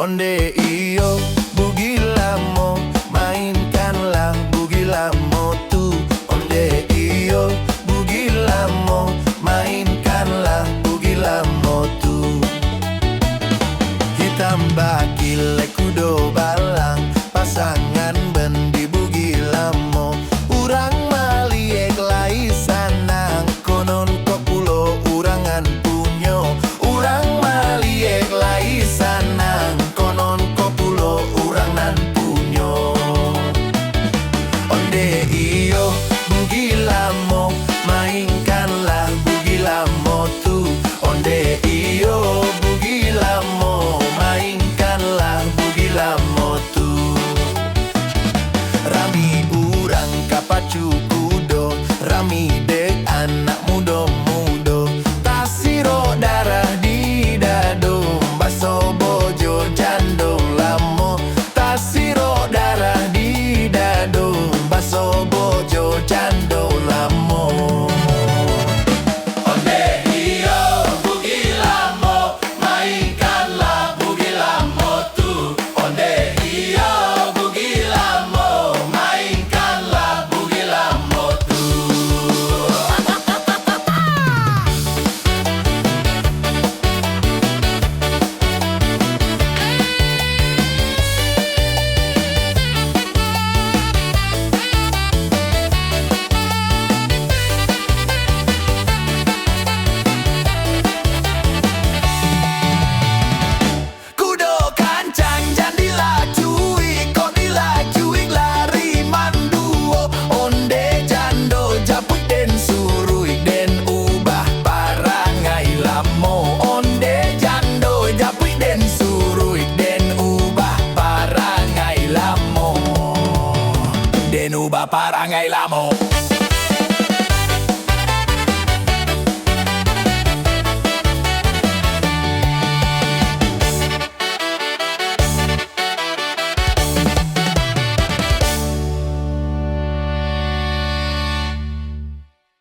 Onde iyo bugi lamo, mainkanlah bugi lamo tu. Onde iyo bugi lamo, mainkanlah bugi lamo tu. Hitam bakil kudo balang, pasangan bendi bugi lamo. Urang maliek lai sanang, konon kopulo urangan punyo. Urang maliek lai sanang, konon kopulo urangan punyo. Onde iyo bugi lamo, mainkanlah bugi lamo tu. Onde iyo bugi lamo, mainkanlah bugi lamo tu. Rami urang kapacu kudo, rami dek anak mudo-mudo. Tasiro darah di dado, baso bojo jandong lamo. Tasiro darah di dado, baso bojo jandong lamo. Onde iyo bugi lamo, mainkanlah bugi lamo tu. Onde iyo bugi lamo, mainkanlah bugi lamo tu. Kudo kancang jan dilacui, kok dilacui lari manduo. Onde jando japut den surui, den ubah parangai lamo. Onde jando japut den surui, den ubah parangai lamo. Den ubah parangai lamo.